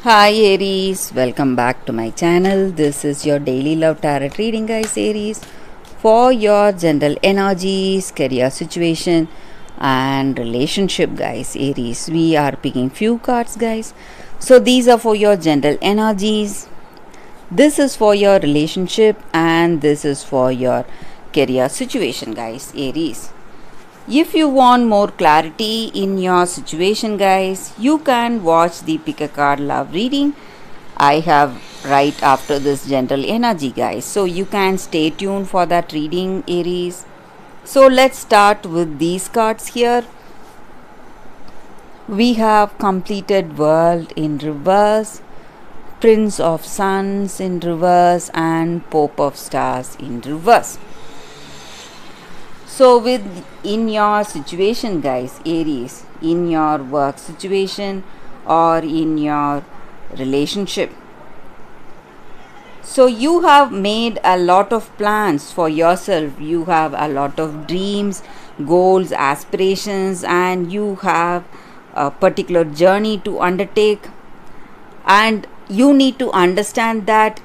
Hi Aries, welcome back to my channel. This is your daily love tarot reading, guys. Aries, for your general energies, career situation, and relationship, guys. Aries, we are picking few cards, guys. So these are for your general energies. This is for your relationship, and this is for your career situation, guys. Aries. If you want more clarity in your situation, guys, you can watch the pick a card love reading I have right after this general energy, guys. So you can stay tuned for that reading, Aries. So let's start with these cards here. We have completed world in reverse, Prince of Suns in reverse, and Pope of Stars in reverse. So with in your situation, guys, Aries, in your work situation or in your relationship, so you have made a lot of plans for yourself. You have a lot of dreams, goals, aspirations, and you have a particular journey to undertake. And you need to understand that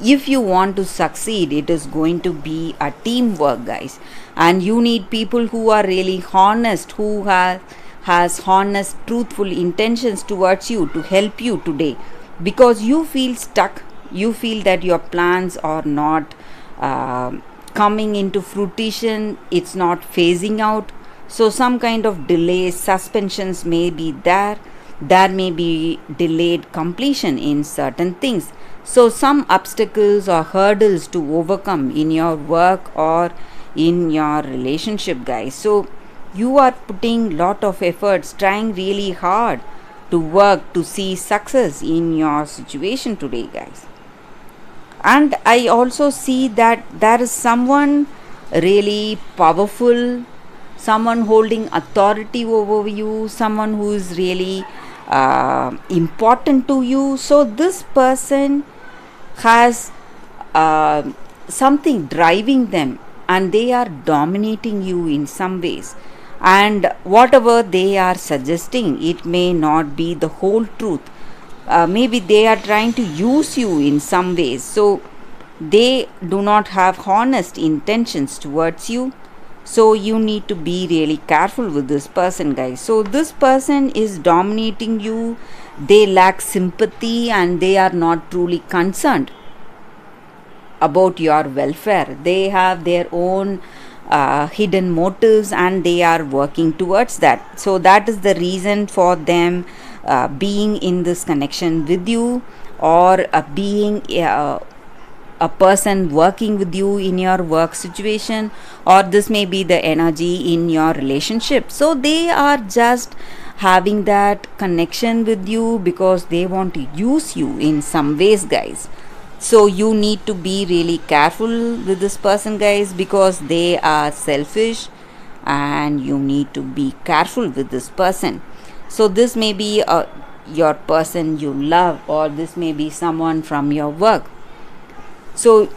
if you want to succeed, it is going to be a teamwork, guys, and you need people who are really honest, who has honest, truthful intentions towards you to help you today, because you feel stuck. You feel that your plans are not uh, coming into fruition, it's not phasing out. So some kind of delays, suspensions may be there. There may be delayed completion in certain things. So some obstacles or hurdles to overcome in your work or in your relationship, guys. So you are putting lot of efforts, trying really hard to work to see success in your situation today, guys. And I also see that there is someone really powerful, someone holding authority over you, someone who is really important to you. So this person has uh, something driving them, and they are dominating you in some ways, and whatever they are suggesting, it may not be the whole truth. Maybe they are trying to use you in some ways, so they do not have honest intentions towards you. So you need to be really careful with this person, guys. So this person is dominating you. They lack sympathy, and they are not truly concerned about your welfare. They have their own hidden motives, and they are working towards that. So that is the reason for them being in this connection with you, or being a person working with you in your work situation, or this may be the energy in your relationship. So they are just having that connection with you because they want to use you in some ways, guys. So you need to be really careful with this person, guys, because they are selfish, and you need to be careful with this person. So this may be your person you love, or this may be someone from your work. So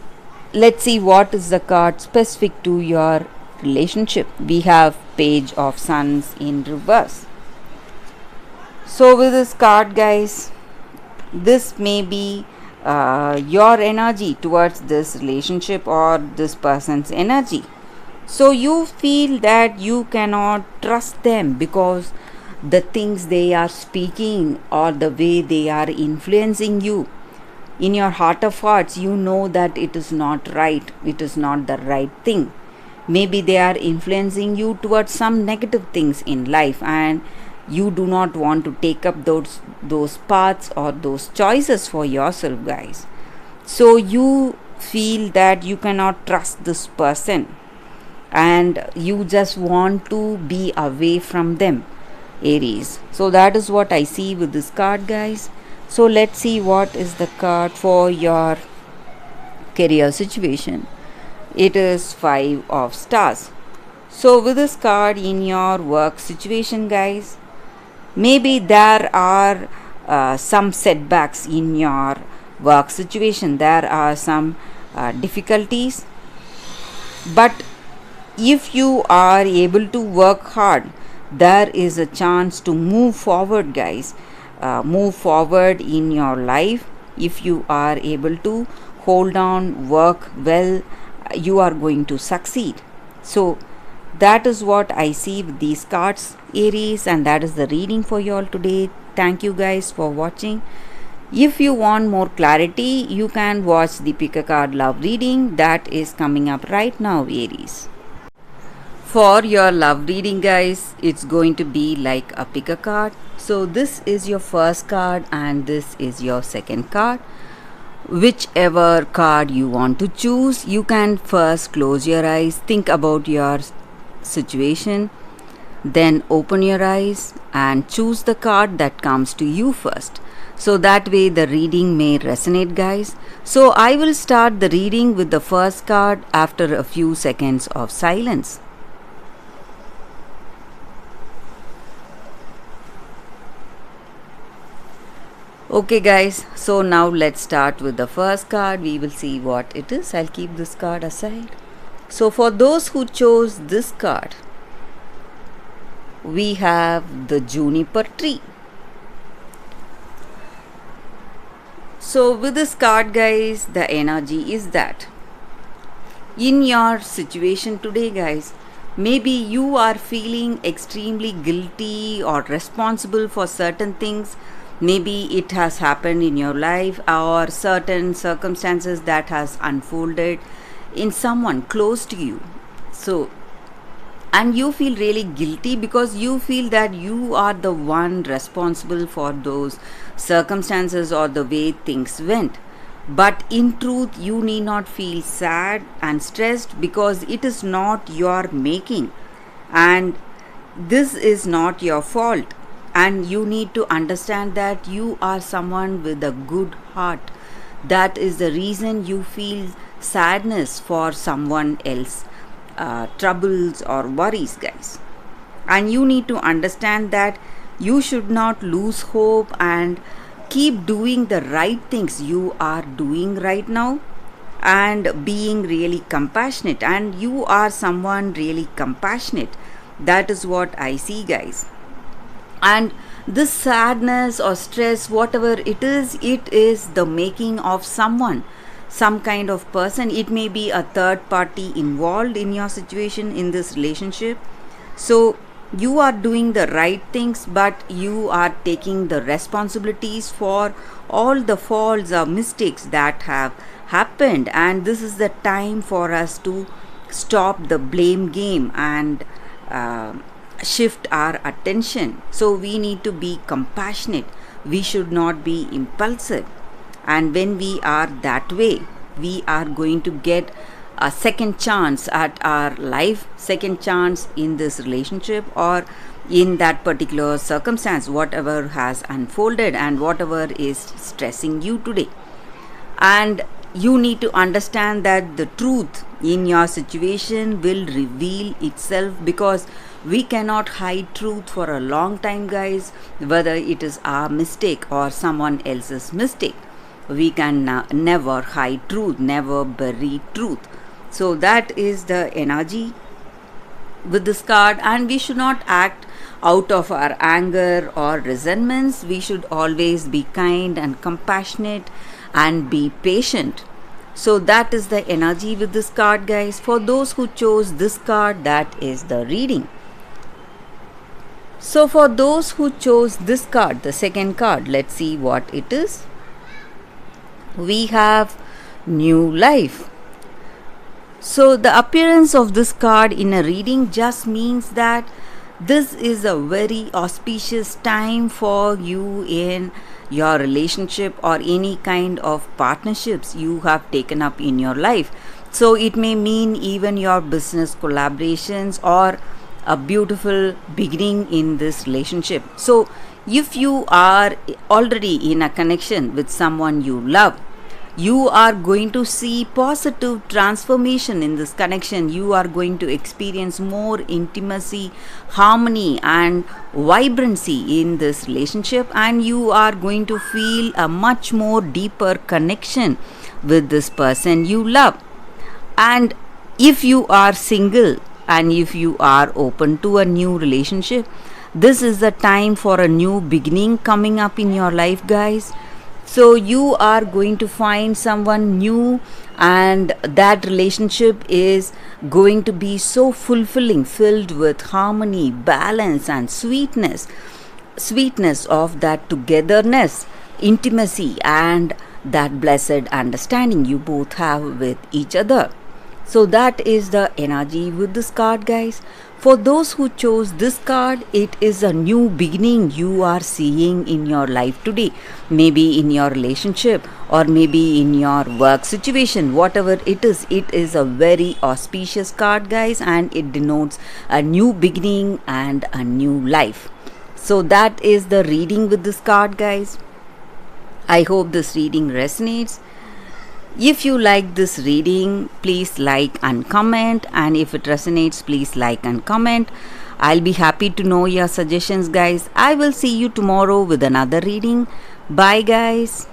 let's see what is the card specific to your relationship. We have Page of Suns in reverse. So with this card, guys, this may be your energy towards this relationship or this person's energy. So you feel that you cannot trust them because the things they are speaking or the way they are influencing you, in your heart of hearts, you know that it is not right, it is not the right thing. Maybe they are influencing you towards some negative things in life, and you do not want to take up those paths or those choices for yourself, guys. So you feel that you cannot trust this person, and you just want to be away from them, Aries. So that is what I see with this card, guys. So let's see what is the card for your career situation. It is 5 of Stars. So with this card in your work situation, guys, maybe there are some setbacks in your work situation. There are some difficulties, but if you are able to work hard, there is a chance to move forward, guys. move forward in your life. If you are able to hold on, work well, you are going to succeed. So that is what I see with these cards, Aries, and that is the reading for you all today. Thank you guys for watching. If you want more clarity, you can watch the Pick a Card Love reading that is coming up right now, Aries. For your love reading, guys, it's going to be like a pick a card. So this is your first card and this is your second card. Whichever card you want to choose, you can first close your eyes, think about your situation, then open your eyes and choose the card that comes to you first. So that way the reading may resonate, guys. So I will start the reading with the first card after a few seconds of silence. Okay guys, so now let's start with the first card. We will see what it is. I'll keep this card aside. So for those who chose this card, we have the juniper tree. So with this card, guys, the energy is that in your situation today, guys, maybe you are feeling extremely guilty or responsible for certain things. Maybe it has happened in your life or certain circumstances that has unfolded in someone close to you. So, and you feel really guilty because you feel that you are the one responsible for those circumstances or the way things went. But in truth, you need not feel sad and stressed because it is not your making and this is not your fault. And you need to understand that you are someone with a good heart. That is the reason you feel sadness for someone else, troubles or worries, guys. And you need to understand that you should not lose hope and keep doing the right things you are doing right now and being really compassionate. And you are someone really compassionate. That is what I see, guys. And this sadness or stress, whatever it is the making of someone, some kind of person. It may be a third party involved in your situation, in this relationship. So you are doing the right things, but you are taking the responsibilities for all the faults or mistakes that have happened. And this is the time for us to stop the blame game and shift our attention. So we need to be compassionate. We should not be impulsive. And when we are that way, we are going to get a second chance at our life, second chance in this relationship or in that particular circumstance, whatever has unfolded and whatever is stressing you today. And you need to understand that the truth in your situation will reveal itself because we cannot hide truth for a long time, guys, whether it is our mistake or someone else's mistake. We can never hide truth, never bury truth. So that is the energy with this card. And we should not act out of our anger or resentments. We should always be kind and compassionate and be patient. So that is the energy with this card, guys. For those who chose this card, that is the reading. So for those who chose this card, the second card, let's see what it is. We have new life. So the appearance of this card in a reading just means that this is a very auspicious time for you in your relationship or any kind of partnerships you have taken up in your life. So it may mean even your business collaborations or a beautiful beginning in this relationship. So if you are already in a connection with someone you love, you are going to see positive transformation in this connection. You are going to experience more intimacy, harmony and vibrancy in this relationship, and you are going to feel a much more deeper connection with this person you love. And if you are single and if you are open to a new relationship, This is the time for a new beginning coming up in your life, guys. So you are going to find someone new, and that relationship is going to be so fulfilling, filled with harmony, balance, and sweetness of that togetherness, intimacy, and that blessed understanding you both have with each other. So that is the energy with this card, guys. For those who chose this card, it is a new beginning you are seeing in your life today. Maybe in your relationship, or maybe in your work situation, whatever it is a very auspicious card, guys, and it denotes a new beginning and a new life. So that is the reading with this card, guys. I hope this reading resonates. If you like this reading, please like and comment, and if it resonates, please like and comment. I'll be happy to know your suggestions, guys. I will see you tomorrow with another reading. Bye, guys.